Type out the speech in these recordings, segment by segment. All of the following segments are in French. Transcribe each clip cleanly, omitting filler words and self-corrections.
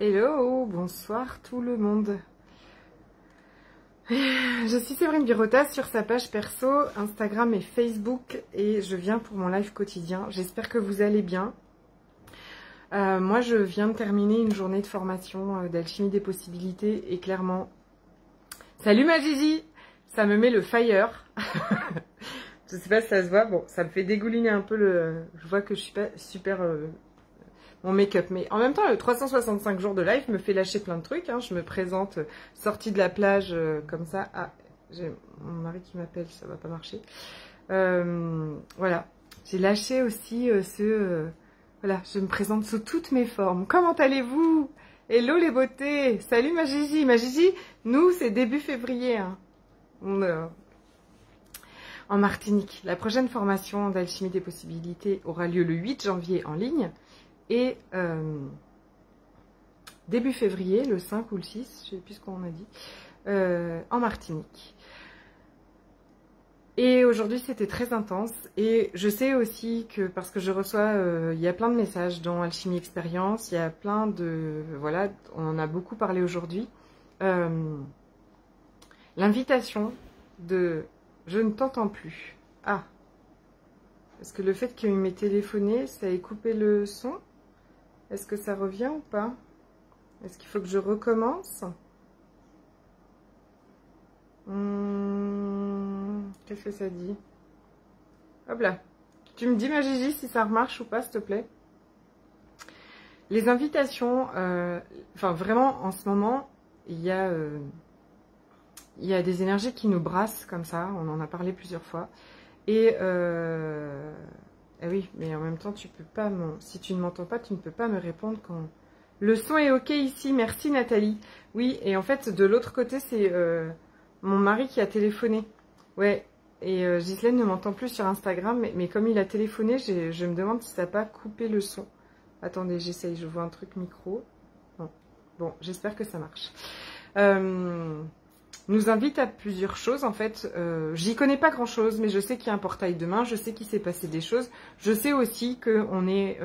Hello, bonsoir tout le monde. Je suis Séverine Birota sur sa page perso, Instagram et Facebook et je viens pour mon live quotidien. J'espère que vous allez bien. Moi, je viens de terminer une journée de formation d'alchimie des possibilités et clairement... Salut ma Gigi! Ça me met le fire. Je sais pas si ça se voit. Bon, ça me fait dégouliner un peu le... Je vois que je suis pas super... mon make-up. Mais en même temps, le 365 jours de live me fait lâcher plein de trucs. Hein. Je me présente sortie de la plage comme ça. Ah, j'ai mon mari qui m'appelle, ça va pas marcher. Voilà. J'ai lâché aussi voilà, je me présente sous toutes mes formes. Comment allez-vous? Hello les beautés. Salut ma Gigi. Ma Gigi, nous, c'est début février. Hein. En Martinique. La prochaine formation d'alchimie des possibilités aura lieu le 8 janvier en ligne. Et début février, le 5 ou le 6, je ne sais plus ce qu'on a dit, en Martinique. Et aujourd'hui, c'était très intense. Et je sais aussi que, parce que je reçois, il y a plein de messages dans Alchimie Expérience, il y a plein de... Voilà, on en a beaucoup parlé aujourd'hui. L'invitation de « Je ne t'entends plus ». Ah, est-ce que le fait qu'il m'ait téléphoné, ça ait coupé le son? Est-ce que ça revient ou pas? Est-ce qu'il faut que je recommence? Qu'est-ce que ça dit? Hop là. Tu me dis ma Gigi si ça remarche ou pas, s'il te plaît. Les invitations, enfin vraiment en ce moment, il y a des énergies qui nous brassent comme ça, on en a parlé plusieurs fois. Et oui, mais en même temps, tu peux pas si tu ne m'entends pas, tu ne peux pas me répondre quand... Le son est ok ici, merci Nathalie. Oui, et en fait, de l'autre côté, c'est mon mari qui a téléphoné. Ouais, et Ghislaine ne m'entend plus sur Instagram, mais comme il a téléphoné, je me demande si ça n'a pas coupé le son. Attendez, j'essaye, je vois un truc micro. Bon, j'espère que ça marche. Nous invite à plusieurs choses en fait. J'y connais pas grand chose, mais je sais qu'il y a un portail demain, je sais qu'il s'est passé des choses. Je sais aussi qu'on est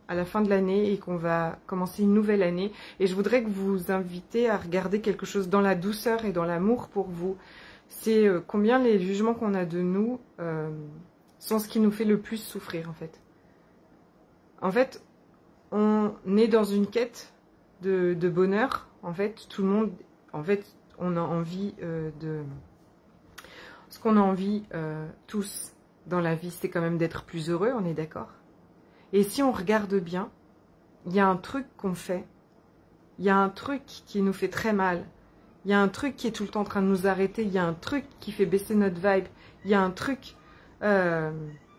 à la fin de l'année et qu'on va commencer une nouvelle année. Et je voudrais que vous invitez à regarder quelque chose dans la douceur et dans l'amour pour vous. C'est combien les jugements qu'on a de nous sont ce qui nous fait le plus souffrir en fait. En fait, on est dans une quête de bonheur. En fait, tout le monde... En fait, on a envie ce qu'on a envie tous dans la vie, c'est quand même d'être plus heureux, on est d'accord? Et si on regarde bien, il y a un truc qu'on fait, il y a un truc qui nous fait très mal, il y a un truc qui est tout le temps en train de nous arrêter, il y a un truc qui fait baisser notre vibe, il y a un truc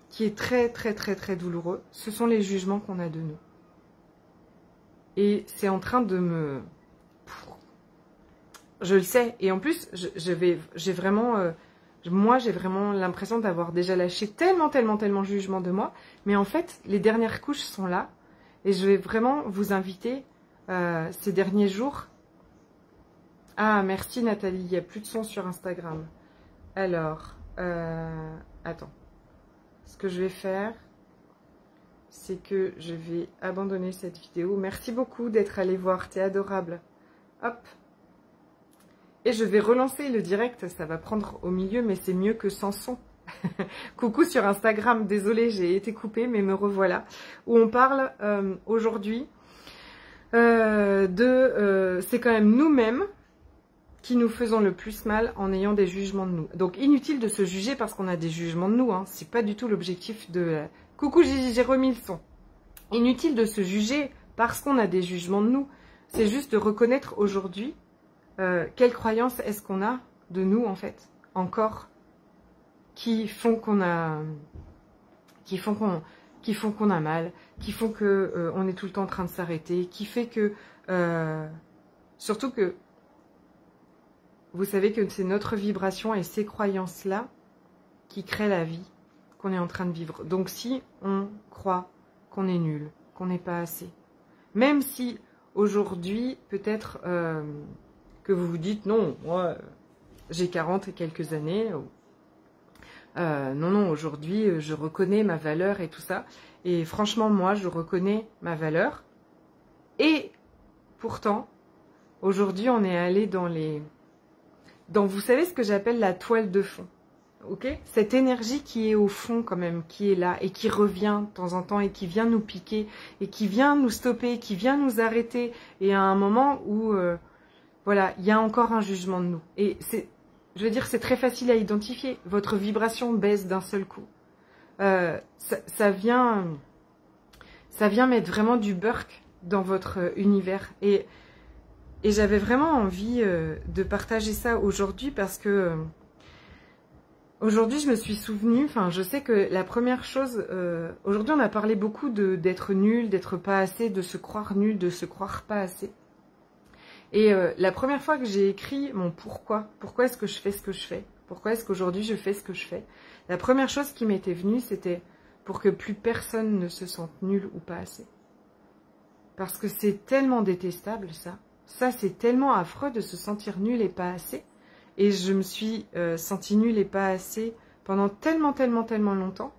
qui est très très très très douloureux, ce sont les jugements qu'on a de nous. Et c'est en train de me... Je le sais, et en plus, j'ai vraiment, moi j'ai vraiment l'impression d'avoir déjà lâché tellement de jugement de moi, mais en fait, les dernières couches sont là, et je vais vraiment vous inviter ces derniers jours. Ah, merci Nathalie, il n'y a plus de son sur Instagram. Alors, attends, ce que je vais faire, c'est que je vais abandonner cette vidéo. Merci beaucoup d'être allé voir, t'es adorable. Hop. Et je vais relancer le direct, ça va prendre au milieu, mais c'est mieux que sans son. Coucou sur Instagram, désolée, j'ai été coupée, mais me revoilà. Où on parle aujourd'hui c'est quand même nous-mêmes qui nous faisons le plus mal en ayant des jugements de nous. Donc inutile de se juger parce qu'on a des jugements de nous, hein. C'est pas du tout l'objectif de... Coucou, j'ai remis le son. Inutile de se juger parce qu'on a des jugements de nous. C'est juste de reconnaître aujourd'hui quelles croyances est-ce qu'on a de nous en fait, encore, qui font qu'on a mal, qui font que on est tout le temps en train de s'arrêter, qui fait que surtout que vous savez que c'est notre vibration et ces croyances-là qui créent la vie qu'on est en train de vivre. Donc si on croit qu'on est nul, qu'on n'est pas assez, même si aujourd'hui peut-être que vous vous dites non, moi j'ai 40 et quelques années, non, aujourd'hui je reconnais ma valeur et tout ça, et franchement moi je reconnais ma valeur, et pourtant, aujourd'hui, on est allé vous savez ce que j'appelle la toile de fond. Ok, cette énergie qui est au fond quand même, qui est là et qui revient de temps en temps et qui vient nous piquer et qui vient nous stopper, qui vient nous arrêter et à un moment où voilà, il y a encore un jugement de nous. Et je veux dire, c'est très facile à identifier. Votre vibration baisse d'un seul coup. Ça vient mettre vraiment du burk dans votre univers. Et j'avais vraiment envie de partager ça aujourd'hui parce que aujourd'hui, je me suis souvenue, enfin, je sais que la première chose, aujourd'hui, on a parlé beaucoup d'être nul, d'être pas assez, de se croire nul, de se croire pas assez. Et la première fois que j'ai écrit mon pourquoi est-ce que je fais ce que je fais, pourquoi est-ce qu'aujourd'hui je fais ce que je fais, la première chose qui m'était venue, c'était pour que plus personne ne se sente nul ou pas assez. Parce que c'est tellement détestable, ça. Ça, c'est tellement affreux de se sentir nul et pas assez. Et je me suis sentie nulle et pas assez pendant tellement longtemps.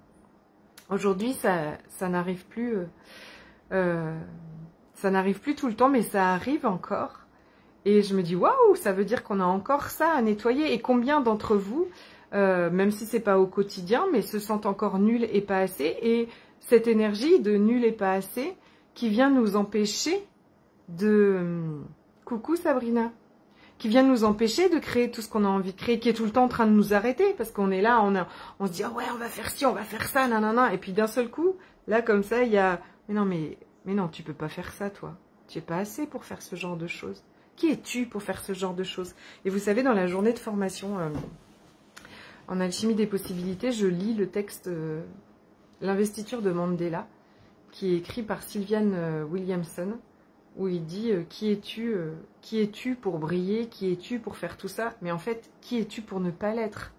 Aujourd'hui, ça n'arrive plus. Ça n'arrive plus tout le temps, mais ça arrive encore. Et je me dis, waouh, ça veut dire qu'on a encore ça à nettoyer. Et combien d'entre vous, même si c'est pas au quotidien, mais se sentent encore nuls et pas assez. Et cette énergie de nul et pas assez qui vient nous empêcher de... Coucou Sabrina, qui vient nous empêcher de créer tout ce qu'on a envie de créer, qui est tout le temps en train de nous arrêter, parce qu'on est là, on se dit, ah ouais, on va faire ci, on va faire ça, nanana, et puis d'un seul coup, là, comme ça, il y a, mais non, tu peux pas faire ça, toi. Tu es pas assez pour faire ce genre de choses. Qui es-tu pour faire ce genre de choses? Et vous savez, dans la journée de formation, en alchimie des possibilités, je lis le texte, l'investiture de Mandela, qui est écrit par Sylviane Williamson, où il dit qui es-tu pour briller, qui es-tu pour faire tout ça, mais en fait, qui es-tu pour ne pas l'être?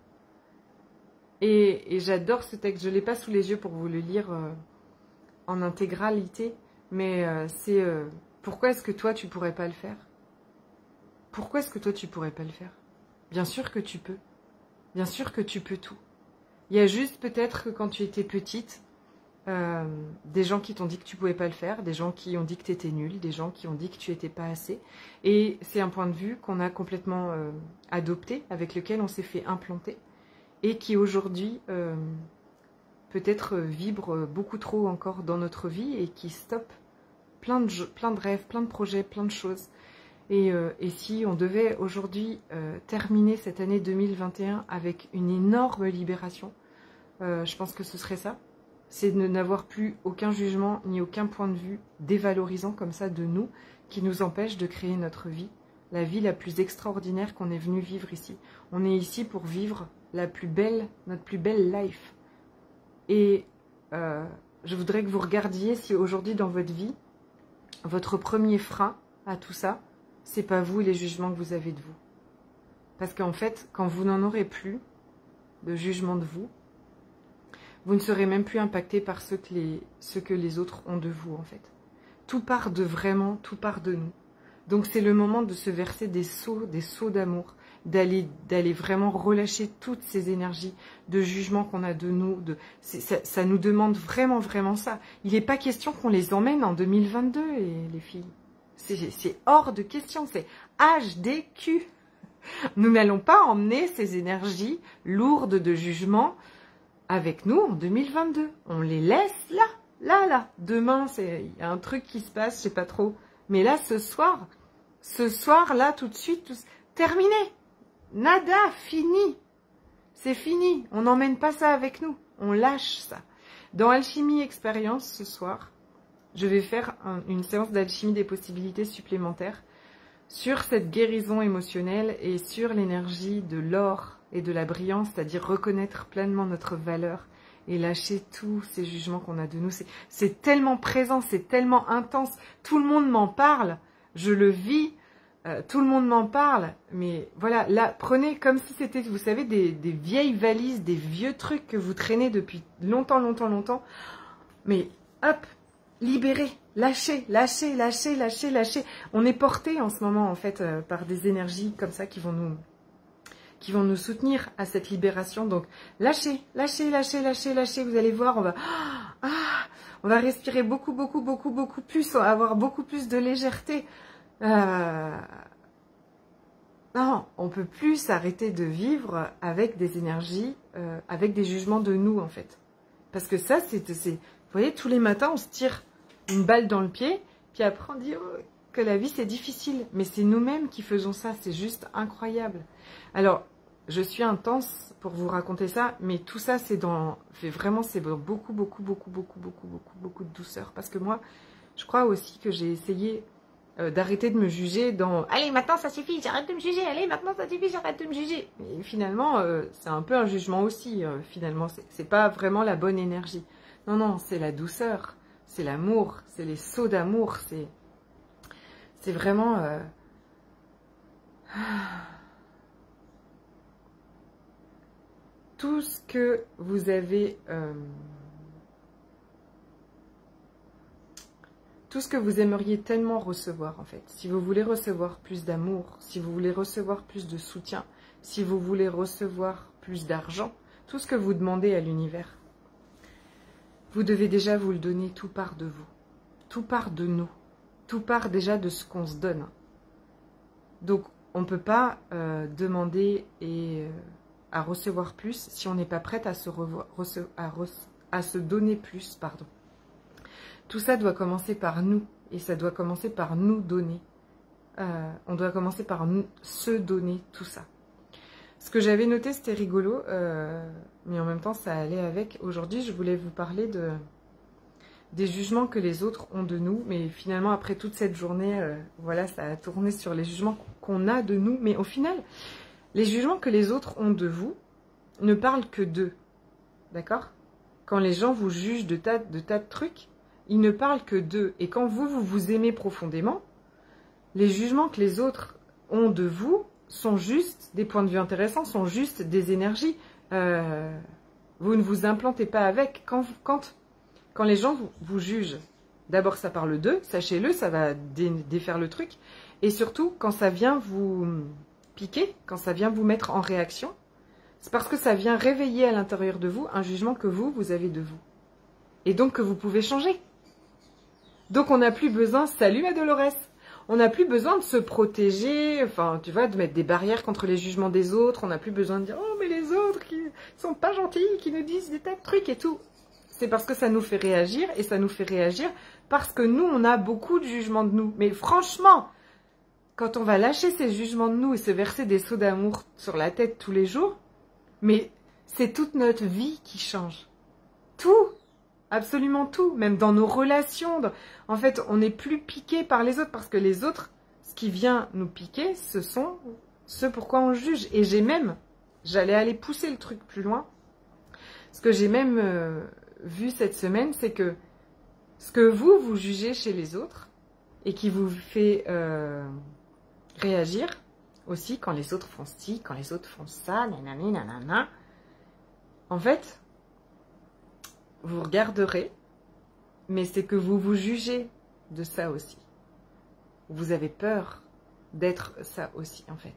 Et j'adore ce texte, je ne l'ai pas sous les yeux pour vous le lire en intégralité, mais c'est pourquoi est-ce que toi tu pourrais pas le faire? Pourquoi est-ce que toi tu pourrais pas le faire? Bien sûr que tu peux, bien sûr que tu peux tout. Il y a juste peut-être que quand tu étais petite, des gens qui t'ont dit que tu pouvais pas le faire, des gens qui ont dit que tu étais nul, des gens qui ont dit que tu étais pas assez. Et c'est un point de vue qu'on a complètement adopté, avec lequel on s'est fait implanter, et qui aujourd'hui peut-être vibre beaucoup trop encore dans notre vie et qui stoppe plein de rêves, plein de projets, plein de choses. Et si on devait aujourd'hui terminer cette année 2021 avec une énorme libération, je pense que ce serait ça. C'est de n'avoir plus aucun jugement ni aucun point de vue dévalorisant comme ça de nous, qui nous empêche de créer notre vie, la vie la plus extraordinaire qu'on est venu vivre ici. On est ici pour vivre notre plus belle life. Et je voudrais que vous regardiez si aujourd'hui dans votre vie, votre premier frein à tout ça, c'est pas vous et les jugements que vous avez de vous. Parce qu'en fait, quand vous n'en aurez plus de jugement de vous, vous ne serez même plus impacté par ce que les autres ont de vous, en fait. Tout part de vraiment, tout part de nous. Donc c'est le moment de se verser des seaux d'amour, d'aller vraiment relâcher toutes ces énergies de jugement qu'on a de nous. Ça nous demande vraiment ça. Il n'est pas question qu'on les emmène en 2022, les filles. C'est hors de question, c'est HDQ. Nous n'allons pas emmener ces énergies lourdes de jugement avec nous en 2022. On les laisse là. Demain, il y a un truc qui se passe, je sais pas trop. Mais là, ce soir, là, tout de suite, terminé. Nada, fini. C'est fini. On n'emmène pas ça avec nous. On lâche ça. Dans Alchimie Expérience, ce soir, je vais faire une séance d'alchimie des possibilités supplémentaires sur cette guérison émotionnelle et sur l'énergie de l'or et de la brillance, c'est-à-dire reconnaître pleinement notre valeur et lâcher tous ces jugements qu'on a de nous. C'est tellement présent, c'est tellement intense. Tout le monde m'en parle, je le vis, tout le monde m'en parle. Mais voilà, là, prenez comme si c'était, vous savez, des vieilles valises, des vieux trucs que vous traînez depuis longtemps. Mais hop, libérez, lâchez. On est porté en ce moment, en fait, par des énergies comme ça qui vont nous soutenir à cette libération. Donc, lâchez. Vous allez voir, on va respirer beaucoup plus, on va avoir beaucoup plus de légèreté. Non, on peut plus s'arrêter de vivre avec des énergies, avec des jugements de nous, en fait. Parce que ça, vous voyez, tous les matins, on se tire une balle dans le pied, puis après on dit que la vie, c'est difficile. Mais c'est nous-mêmes qui faisons ça, c'est juste incroyable. Alors, je suis intense pour vous raconter ça, mais tout ça, c'est dans beaucoup, beaucoup, beaucoup, beaucoup, beaucoup, beaucoup, beaucoup de douceur. Parce que moi, je crois aussi que j'ai essayé d'arrêter de me juger dans « Allez, maintenant ça suffit, j'arrête de me juger, allez, maintenant ça suffit, j'arrête de me juger ». Et finalement, c'est un peu un jugement aussi, finalement. C'est pas vraiment la bonne énergie. Non, non, c'est la douceur, c'est l'amour, c'est les sauts d'amour, c'est vraiment... tout ce que vous avez... tout ce que vous aimeriez tellement recevoir, en fait. Si vous voulez recevoir plus d'amour, si vous voulez recevoir plus de soutien, si vous voulez recevoir plus d'argent, tout ce que vous demandez à l'univers, vous devez déjà vous le donner, tout part de vous. Tout part de nous. Tout part déjà de ce qu'on se donne. Donc, on ne peut pas demander à recevoir plus si on n'est pas prête à se donner plus, pardon. Tout ça doit commencer par nous, et ça doit commencer par nous donner. On doit commencer par se donner tout ça. Ce que j'avais noté, c'était rigolo, mais en même temps, ça allait avec. Aujourd'hui, je voulais vous parler des jugements que les autres ont de nous, mais finalement, après toute cette journée, voilà, ça a tourné sur les jugements qu'on a de nous, mais au final, les jugements que les autres ont de vous ne parlent que d'eux, d'accord? Quand les gens vous jugent de tas de trucs, ils ne parlent que d'eux. Et quand vous vous aimez profondément, les jugements que les autres ont de vous sont juste des points de vue intéressants, sont juste des énergies. Vous ne vous implantez pas avec. Quand les gens vous jugent, d'abord ça parle d'eux, sachez-le, ça va défaire le truc. Et surtout, quand ça vient vous piquer, quand ça vient vous mettre en réaction, c'est parce que ça vient réveiller à l'intérieur de vous un jugement que vous avez de vous. Et donc que vous pouvez changer. Donc on n'a plus besoin, salut ma Dolores, on n'a plus besoin de se protéger, enfin tu vois, de mettre des barrières contre les jugements des autres, on n'a plus besoin de dire oh mais les autres qui sont pas gentils, qui nous disent des tas de trucs et tout. C'est parce que ça nous fait réagir, et ça nous fait réagir parce que nous on a beaucoup de jugements de nous. Mais franchement, quand on va lâcher ces jugements de nous et se verser des seaux d'amour sur la tête tous les jours, mais c'est toute notre vie qui change. Tout. Absolument tout, même dans nos relations. En fait, on n'est plus piqué par les autres parce que les autres, ce qui vient nous piquer, ce sont ce pourquoi on juge. Et j'allais aller pousser le truc plus loin. Ce que j'ai même vu cette semaine, c'est que ce que vous jugez chez les autres et qui vous fait réagir aussi quand les autres font ci, quand les autres font ça, nanani, nanana. En fait, vous regarderez, mais c'est que vous vous jugez de ça aussi. Vous avez peur d'être ça aussi, en fait.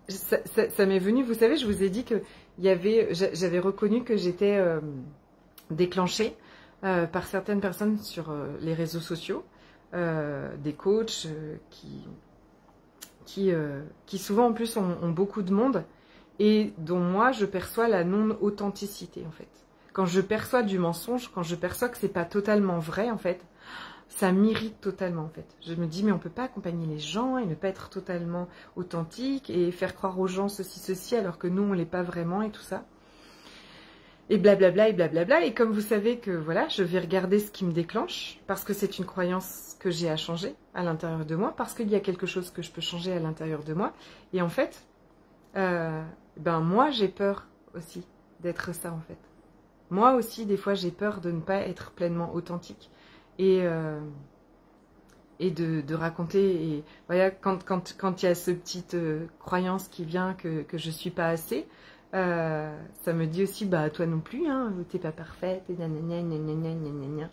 Ça m'est venu, vous savez, je vous ai dit que j'avais reconnu que j'étais déclenchée par certaines personnes sur les réseaux sociaux, des coachs qui souvent en plus ont beaucoup de monde et dont moi je perçois la non-authenticité, en fait. Quand je perçois du mensonge, quand je perçois que c'est pas totalement vrai, en fait, ça m'irrite totalement, en fait. Je me dis, mais on peut pas accompagner les gens et ne pas être totalement authentique et faire croire aux gens ceci, alors que nous, on l'est pas vraiment et tout ça. Et blablabla, et blablabla. Et comme vous savez que, voilà, je vais regarder ce qui me déclenche, parce que c'est une croyance que j'ai à changer à l'intérieur de moi, parce qu'il y a quelque chose que je peux changer à l'intérieur de moi. Et en fait, moi, j'ai peur aussi d'être ça, en fait. Moi aussi, des fois, j'ai peur de ne pas être pleinement authentique et de raconter. Et voilà, quand il y a cette petite croyance qui vient que je suis pas assez, ça me dit aussi, bah toi non plus, hein, t'es pas parfaite, et gna.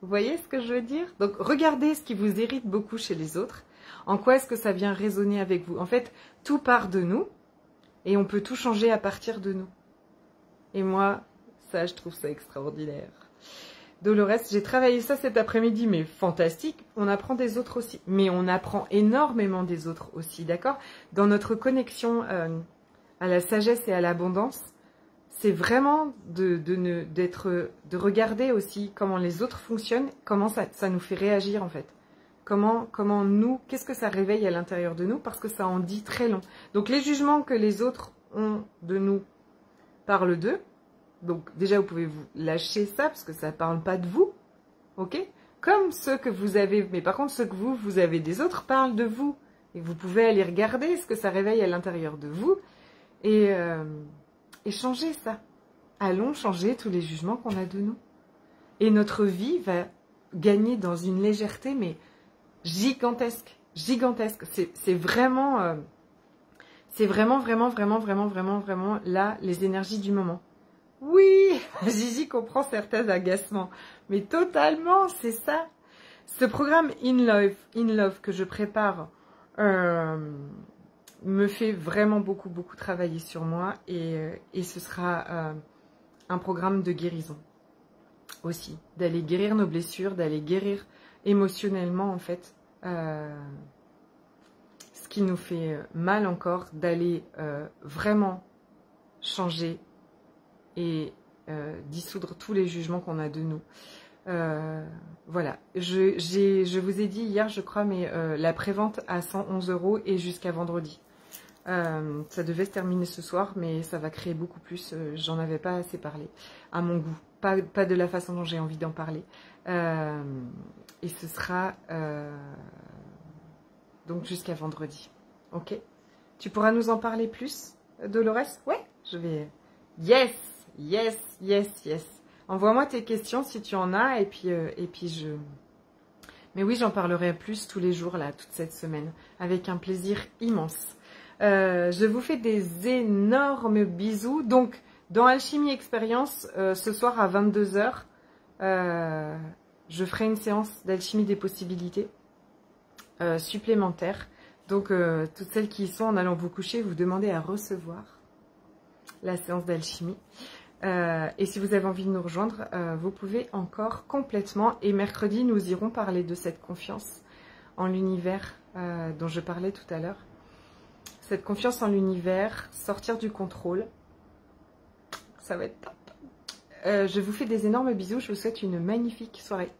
Vous voyez ce que je veux dire? Donc, regardez ce qui vous irrite beaucoup chez les autres. En quoi est-ce que ça vient résonner avec vous? En fait, tout part de nous et on peut tout changer à partir de nous. Et moi, ça, je trouve ça extraordinaire. Dolores, j'ai travaillé ça cet après-midi, mais fantastique. On apprend des autres aussi. Mais on apprend énormément des autres aussi, d'accord? Dans notre connexion à la sagesse et à l'abondance, c'est vraiment de regarder aussi comment les autres fonctionnent, comment ça nous fait réagir en fait. Comment nous, qu'est-ce que ça réveille à l'intérieur de nous, parce que ça en dit très long. Donc les jugements que les autres ont de nous parlent d'eux. Donc déjà vous pouvez vous lâcher ça, parce que ça ne parle pas de vous, ok? Comme ceux que vous avez, mais par contre ceux que vous avez des autres parlent de vous. Et vous pouvez aller regarder ce que ça réveille à l'intérieur de vous et changer ça. Allons changer tous les jugements qu'on a de nous. Et notre vie va gagner dans une légèreté, mais gigantesque, gigantesque. C'est vraiment, vraiment là les énergies du moment. Oui, Gigi comprend certains agacements, mais totalement, c'est ça. Ce programme In Love que je prépare me fait vraiment beaucoup travailler sur moi et ce sera un programme de guérison aussi, d'aller guérir nos blessures, d'aller guérir émotionnellement en fait ce qui nous fait mal encore, d'aller vraiment changer et dissoudre tous les jugements qu'on a de nous. Voilà, je vous ai dit hier je crois, mais la prévente à 111 € et jusqu'à vendredi. Ça devait se terminer ce soir, mais ça va créer beaucoup plus. J'en avais pas assez parlé, à mon goût, pas de la façon dont j'ai envie d'en parler. Et ce sera donc jusqu'à vendredi. Ok? Tu pourras nous en parler plus, Dolores? Ouais, je vais. Yes, yes, yes, yes. Envoie-moi tes questions si tu en as, et puis je. Mais oui, j'en parlerai plus tous les jours là, toute cette semaine, avec un plaisir immense. Je vous fais des énormes bisous. Donc, dans Alchimie Expérience, ce soir à 22 h, je ferai une séance d'alchimie des possibilités supplémentaire. Donc, toutes celles qui y sont, en allant vous coucher, vous demandez à recevoir la séance d'alchimie. Et si vous avez envie de nous rejoindre, vous pouvez encore complètement. Et mercredi, nous irons parler de cette confiance en l'univers dont je parlais tout à l'heure. Cette confiance en l'univers, sortir du contrôle, ça va être top. Je vous fais des énormes bisous, je vous souhaite une magnifique soirée.